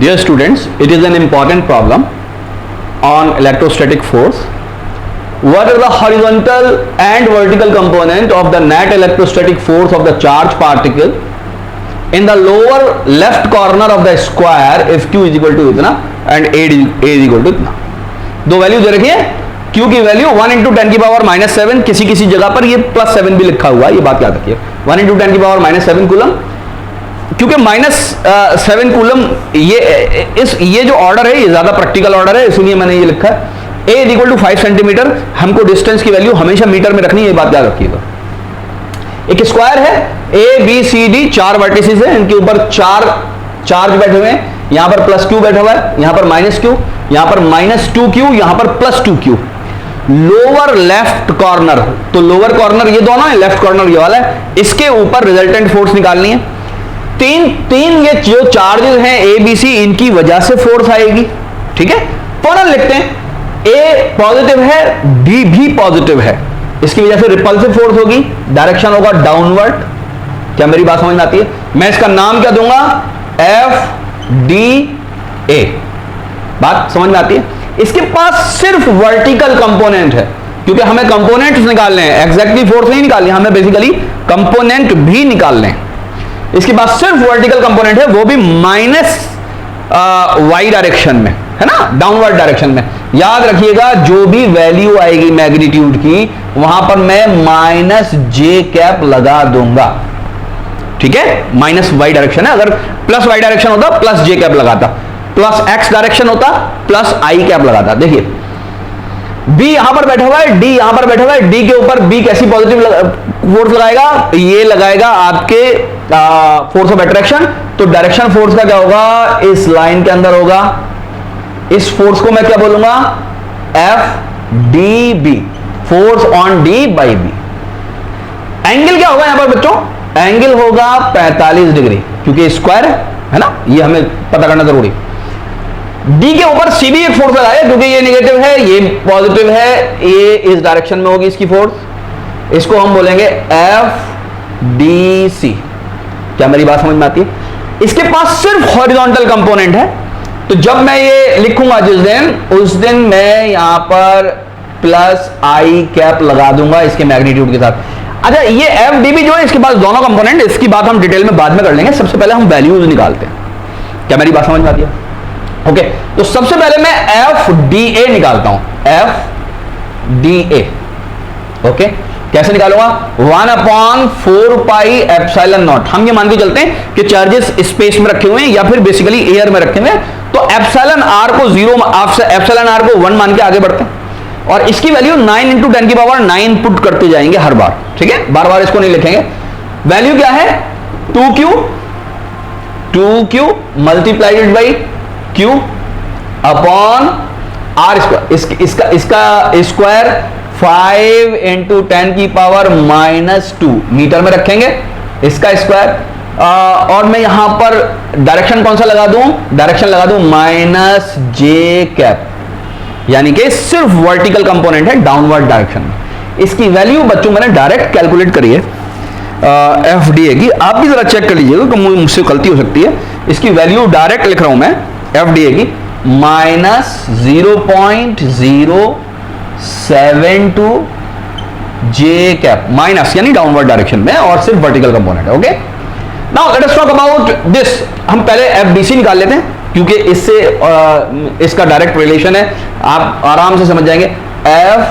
Dear students, it is an important problem on electrostatic force. What are the horizontal and vertical component of the net electrostatic force of the charged particle in the lower left corner of the square if q is equal to इतना and a is equal to इतना. दो value दे रखी है. q की value 1 into 10 की power -7, किसी किसी जगह पर ये +7 भी लिखा हुआ है, ये बात याद रखिए. 1 into 10 की पावर -7 कूलम, क्योंकि -7 कूलम ये जो ऑर्डर है ये ज्यादा प्रैक्टिकल ऑर्डर है, इसलिए मैंने ये लिखा है. a is equal to 5 centimetre. हमको डिस्टेंस की वैल्यू हमेशा मीटर में रखनी है, ये बात याद रखिएगा. एक स्क्वायर है, a b c d 4 vertices है, इनके ऊपर 4 चार्ज बैठे हुए हैं. यहां पर +q बैठा हुआ है, यहां पर -q, यहां पर -2q, यहां पर +2q. लोअर लेफ्ट कॉर्नर, तो लोअर कॉर्नर ये दोनों है, लेफ्ट कॉर्नर ये वाला है. इसके ऊपर रिजल्टेंट फोर्स निकालनी है. तीन ये जो चार्जेस हैं ए बी सी, इनकी वजह से फोर्स आएगी. ठीक है, फौरन लिखते हैं. ए पॉजिटिव है, बी भी पॉजिटिव है, इसकी वजह से रिपल्सिव फोर्स होगी, डायरेक्शन होगा डाउनवर्ड. क्या मेरी बात समझ में आती है? मैं इसका नाम क्या दूंगा? F D A. बात समझ में आती है? इसके पास सिर्फ वर्टिकल कंपोनेंट है, क्योंकि हमें कंपोनेंट्स निकालने हैं, एग्जैक्टली फोर्स नहीं निकालनी, हमें बेसिकली कंपोनेंट भी निकालने हैं. इसके पास सिर्फ वर्टिकल कंपोनेंट है, वो भी -y डायरेक्शन में, है ना, डाउनवर्ड डायरेक्शन में. याद रखिएगा, जो भी वैल्यू आएगी मैग्नीट्यूड की, वहां पर मैं -j लगा दूंगा. ठीक है, -y डायरेक्शन है. अगर +y डायरेक्शन होता +j लगाता, +x डायरेक्शन होता +i लगाता. देखिए, b यहां पर बैठा हुआ है, d यहां पर बैठा हुआ है. d के ऊपर b कैसी पॉजिटिव फोर्स लगाएगा? ये लगाएगा आपके फोर्स ऑफ अट्रैक्शन. तो डायरेक्शन फोर्स का क्या होगा? इस लाइन के अंदर होगा. इस फोर्स को मैं क्या बोलूंगा? F D B, force on D by B. Angle क्या होगा यहां पर बच्चों? एंगल होगा 45 डिग्री, क्योंकि स्क्वायर है ना, ये हमें पता करना जरूरी. डी के ऊपर सी भी एक फोर्स लगाया, क्योंकि ये नेगेटिव है, ये पॉजिटिव है, ये इस डायरेक्शन में होगी इसकी फोर्स. इसको हम बोलेंगे एफ डी सी. क्या मेरी बात समझ में आती है? इसके पास सिर्फ हॉरिजॉन्टल कंपोनेंट है, तो जब मैं ये लिखूंगा जिस दिन, उस दिन मैं यहां पर +i लगा दूंगा इसके मैग्नीट्यूड के साथ. अच्छा, ये एफ डी बी जो है, इसके पास दोनों कंपोनेंट, इसकी बात हम डिटेल में बाद में कर लेंगे. सबसे पहले हम वैल्यूज निकालते हैं. क्या मेरी बात समझ में आती है? ओके, तो सबसे पहले मैं एफ डी ए निकालता हूं. एफ डी ए, ओके, कैसे निकालूंगा? 1/4 पाई एप्सिलॉन नॉट. हम ये मान के चलते हैं कि चार्जेस स्पेस में रखे हुए हैं या फिर बेसिकली एयर में रखे हुए हैं, तो एप्सिलॉन आर को 0, एप्सिलॉन आर को 1 मान के आगे बढ़ते हैं. और इसकी वैल्यू 9 into 10 की पावर 9 पुट करते जाएंगे हर बार. ठीक है, बार बार इसको नहीं लिखेंगे. वैल्यू क्या है? 2q multiplied by q upon r square. इसका स्क्वायर 5 into 10 की पावर -2 मीटर में रखेंगे इसका स्क्वायर. और मैं यहां पर डायरेक्शन कौन सा लगा दूं? डायरेक्शन लगा दूं -j, यानी कि सिर्फ वर्टिकल कंपोनेंट है, डाउनवर्ड डायरेक्शन में. इसकी वैल्यू बच्चों मैंने डायरेक्ट कैलकुलेट करी है एफ डी ए की. आप भी जरा चेक कर लीजिएगा, क्योंकि मुझसे गलती हो सकती है. इसकी वैल्यू डायरेक्ट लिख रहा हूं मैं एफ डी ए की, -0.072 j माइनस, यानी डाउनवर्ड डायरेक्शन में, और सिर्फ वर्टिकल कंपोनेंट है. Okay, now let us talk about this. हम पहले एफ डी सी निकाल लेते हैं, क्योंकि इससे इसका डायरेक्ट रिलेशन है, आप आराम से समझ जाएंगे. F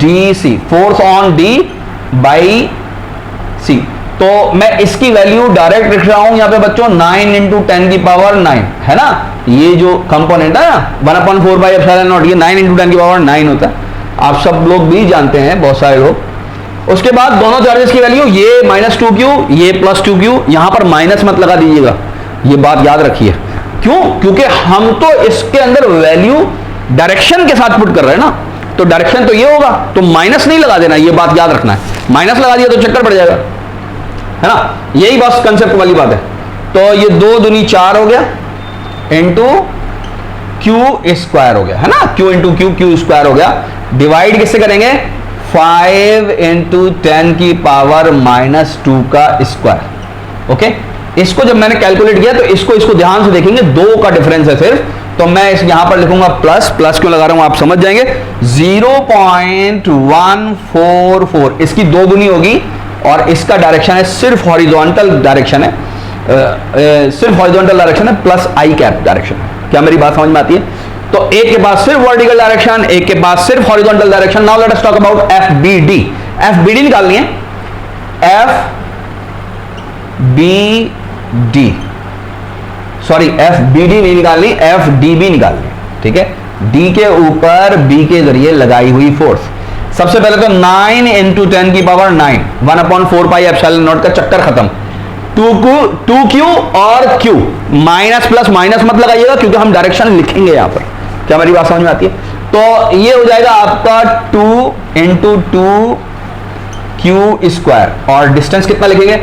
D C, force on D by C. तो मैं इसकी वैल्यू डायरेक्ट लिख रहा हूं यहां पे बच्चों 9 into 10 की पावर 9, है ना. ये जो कंपोनेंट है ना 1/4 बाई एप्सिलॉन नॉट, ये 9 into 10 की पावर 9 होता है. आप सब लोग भी जानते हैं, बहुत सारे लोग. उसके बाद दोनों चार्जेस की वैल्यू, ये -2q, ये +2q. यहां पर माइनस मत लगा दीजिएगा, ये बात याद रखिए. क्यों? क्योंकि हम तो इसके अंदर वैल्यू डायरेक्शन के साथ पुट कर रहे हैं ना, तो डायरेक्शन तो ये होगा, तो माइनस नहीं लगा देना, ये बात याद रखना है. माइनस लगा दिया तो चक्कर पड़ जाएगा, है ना. यही बस कंसेप्ट वाली बात है. तो ये 2 दूनी 4 हो गया, इंटू q स्क्वायर हो गया, है ना. q इंटू q स्क्वायर हो गया. डिवाइड किससे करेंगे? 5 into 10 की पावर -2 का स्क्वायर. ओके, इसको जब मैंने कैलकुलेट किया तो इसको ध्यान से देखेंगे, 2 का डिफरेंस है सिर्फ, तो मैं इस यहां पर लिखूंगा प्लस, प्लस क्यों लगा रहा हूं आप समझ जाएंगे, 0.144 इसकी 2 गुनी होगी और इसका डायरेक्शन है सिर्फ हॉरिजॉन्टल डायरेक्शन है, सिर्फ हॉरिजॉन्टल डायरेक्शन है प्लस आई कैप डायरेक्शन। क्या मेरी बात समझ में आती है? तो एक के पास सिर्फ वर्टिकल डायरेक्शन, एक के पास सिर्फ horizontal direction. Now let us talk about FBD. FBD निकालनी है, एफबीडी, सॉरी एफबीडी नहीं निकालनी, एफडीबी निकालनी, ठीक है। डी के ऊपर बी के जरिए लगाई हुई फोर्स। सबसे पहले तो 9 into 10 की पावर 9, 1/4 पाई एप्सिलॉन नॉट का चक्कर खत्म। 2q और q, माइनस प्लस माइनस मत लगाइएगा क्योंकि हम डायरेक्शन लिखेंगे यहां पर। क्या मेरी बात समझ में आती है? तो ये हो जाएगा आपका 2 into 2q स्क्वायर, और डिस्टेंस कितना लिखेंगे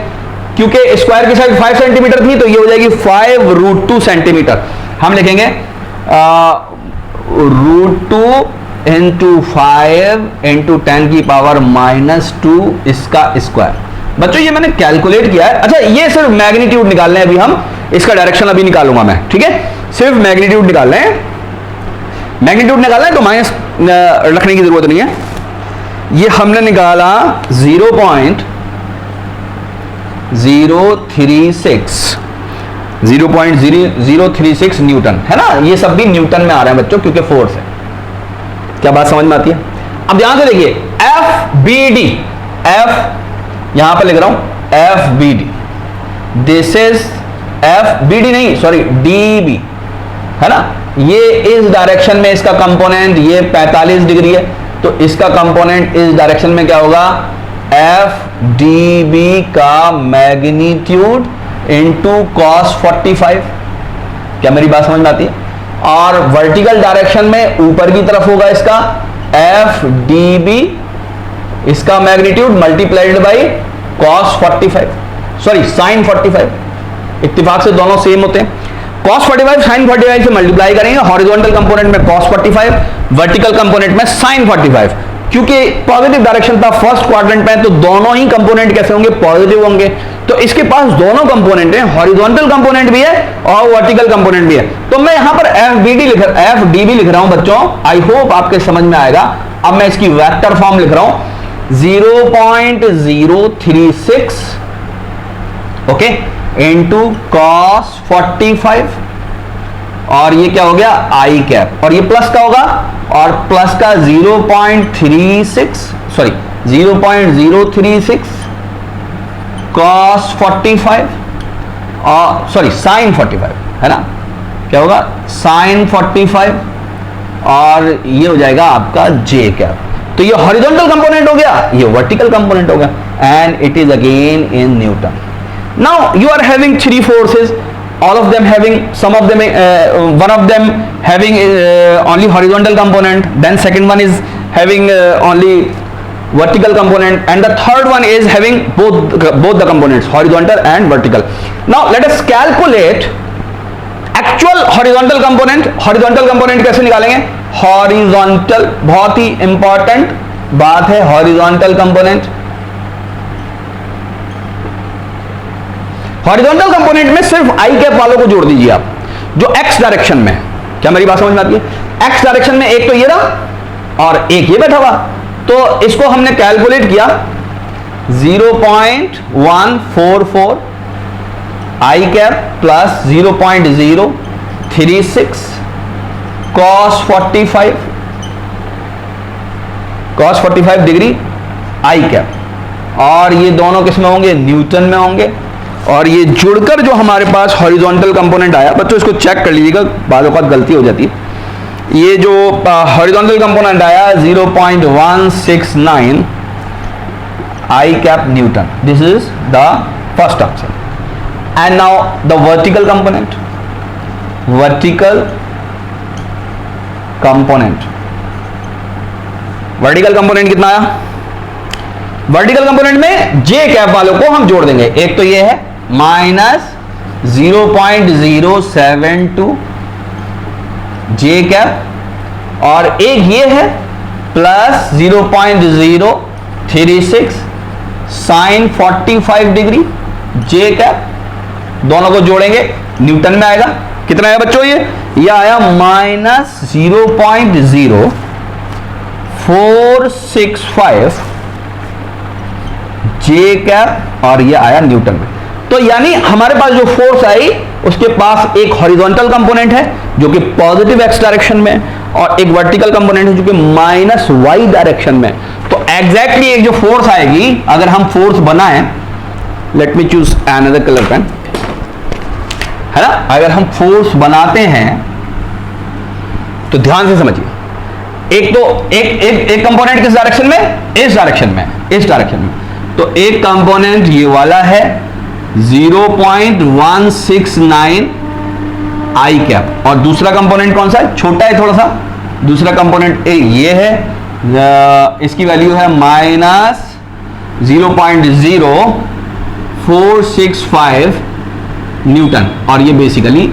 क्योंकि स्क्वायर की साइड 5 सेंटीमीटर थी तो ये हो जाएगी 5√2 सेंटीमीटर। हम लिखेंगे √2 into 5 into 10 की पावर -2 इसका स्क्वायर। बच्चों ये मैंने कैलकुलेट किया है। अच्छा ये सिर्फ मैग्नीट्यूड निकालने हैं अभी हम, इसका डायरेक्शन अभी निकालूंगा मैं, ठीक है। सिर्फ मैग्नीट्यूड निकालना है, मैग्नीट्यूड निकालना है तो माइनस रखने की जरूरत नहीं है। ये हमने निकाला 0.036 न्यूटन, है ना। ये सब भी न्यूटन में आ रहे हैं बच्चों क्योंकि फोर्स है। क्या बात समझ में आती है? अब ध्यान से देखिए, एफबीडी, एफ यहां पर लिख रहा हूं एफबीडी, दिस इज एफबीडी नहीं सॉरी डीबी, है ना। ये इस डायरेक्शन में इसका कंपोनेंट ये 45 डिग्री है तो इसका कंपोनेंट इस डायरेक्शन में क्या होगा, एफ डी बी का मैग्नीट्यूड इंटू cos 45। क्या मेरी बात समझ में आती है? और वर्टिकल डायरेक्शन में ऊपर की तरफ होगा इसका एफ डी बी, इसका magnitude multiplied by cos 45, sorry sin 45। इत्तेफाक से दोनों सेम होते हैं। cos 45 sin 45 से मल्टीप्लाई करेंगे, हॉरिजॉन्टल कंपोनेंट में cos 45, वर्टिकल कंपोनेंट में sin 45। क्योंकि पॉजिटिव डायरेक्शन था फर्स्ट क्वाड्रेंट में तो दोनों ही कंपोनेंट कैसे होंगे, पॉजिटिव होंगे। तो इसके पास दोनों कंपोनेंट हैं, हॉरिजॉन्टल कंपोनेंट भी है और वर्टिकल कंपोनेंट भी है। तो मैं यहां पर एफडीबी लिख रहा हूं बच्चों, आई होप आपके समझ में आएगा। अब मैं इसकी वेक्टर फॉर्म लिख रहा हूं 0.036 ओके इंटू cos 45, और ये क्या हो गया आई कैप, और ये प्लस का होगा और प्लस का 0.36 cos 45 और सॉरी sin 45, है ना। क्या होगा sin 45 और ये हो जाएगा आपका j कैप। तो ये हॉरिजॉन्टल कंपोनेंट हो गया, ये वर्टिकल कंपोनेंट हो गया, and it is again in newton. Now you are having 3 forces, all of them having some of them one of them having only horizontal component, then second one is having only vertical component, and the third one is having both the components horizontal and vertical. Now let us calculate actual horizontal component. horizontal component कैसे निकालेंगे? horizontal, बहुत ही important बात है horizontal component। Horizontal component में सिर्फ आई cap वालों को जोड़ दीजिए आप, जो एक्स डायरेक्शन में। क्या मेरी बात समझ में आती है? एक्स डायरेक्शन में एक तो ये रहा और एक ये बैठा हुआ, तो इसको हमने कैलकुलेट किया 0.144 I cap plus 0.036 cos 45 degree I cap, और ये दोनों किस में होंगे, न्यूटन में होंगे। और ये जुड़कर जो हमारे पास हॉरिजॉन्टल कंपोनेंट आया, बच्चों इसको चेक कर लीजिएगा, बाद में गलती हो जाती है। ये जो हॉरिजॉन्टल कंपोनेंट आया 0.169 I cap newton, this is the first option. And now the vertical component, vertical component कितना आया? वर्टिकल कंपोनेंट में जे कैप वालों को हम जोड़ देंगे, एक तो ये है -0.072 जे कैप, और एक ये है प्लस 0.036 sin 45 डिग्री जे कैप, दोनों को जोड़ेंगे न्यूटन में आएगा। कितना है बच्चों ये आया -0.0465 जे कैप और ये आया न्यूटन में। तो यानी हमारे पास जो फोर्स आई उसके पास एक हॉरिजॉन्टल कंपोनेंट है जो कि पॉजिटिव एक्स डायरेक्शन में और एक वर्टिकल कंपोनेंट है जो कि -y डायरेक्शन में। तो एग्जैक्टली एक जो फोर्स आएगी, अगर हम फोर्स बनाएं, let me choose another colour pen, है ना, अगर हम फोर्स बनाते हैं तो ध्यान से समझिए, एक तो एक कंपोनेंट किस डायरेक्शन में, इस डायरेक्शन में, इस डायरेक्शन में। तो एक कंपोनेंट ये वाला है 0.169 आई कैप और दूसरा कंपोनेंट कौन सा है, छोटा है थोड़ा सा, दूसरा कंपोनेंट ये है, इसकी वैल्यू है -0.0465 न्यूटन और ये बेसिकली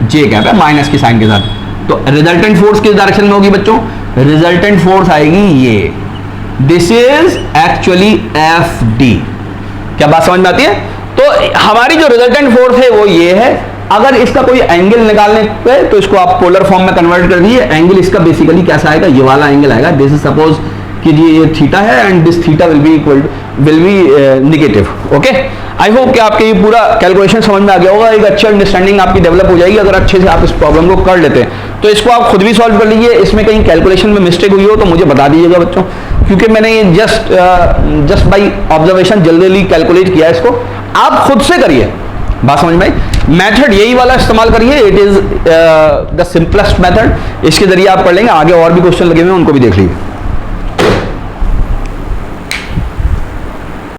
जे कैप है माइनस की साइन के साथ। तो रिजल्टेंट फोर्स किस डायरेक्शन में होगी बच्चों, रिजल्टेंट फोर्स आएगी ये, this is actually F D. क्या बात समझ में आती है? तो हमारी जो रिजल्टेंट फोर्स है वो ये है। अगर इसका कोई एंगल निकालने पे तो इसको आप पोलर फॉर्म में कन्वर्ट कर दीजिए। एंगल इसका बेसिकली कैसा आएगा, ये वाला एंगल आएगा। दिस इज सपोज कि ये थीटा है and this theta will be negative. Okay, I hope कि आपके ये पूरा कैलकुलेशन समझ में आ गया होगा, एक अच्छी अंडरस्टैंडिंग आपकी डेवलप हो जाएगी अगर अच्छे से आप इस प्रॉब्लम को कर लेते हैं। तो इसको आप खुद भी सॉल्व कर लीजिए, इसमें कहीं कैलकुलेशन में मिस्टेक हुई हो तो मुझे बता दीजिएगा बच्चों, क्योंकि मैंने ये जस्ट बाई ऑब्जर्वेशन जल्दी कैलकुलेट किया। इसको आप खुद से करिए, बात समझ में आई। मेथड यही वाला इस्तेमाल करिए, it is the simplest method. इसके जरिए आप पढ़ लेंगे, आगे और भी क्वेश्चन लगे हुए हैं उनको भी देख लीजिए।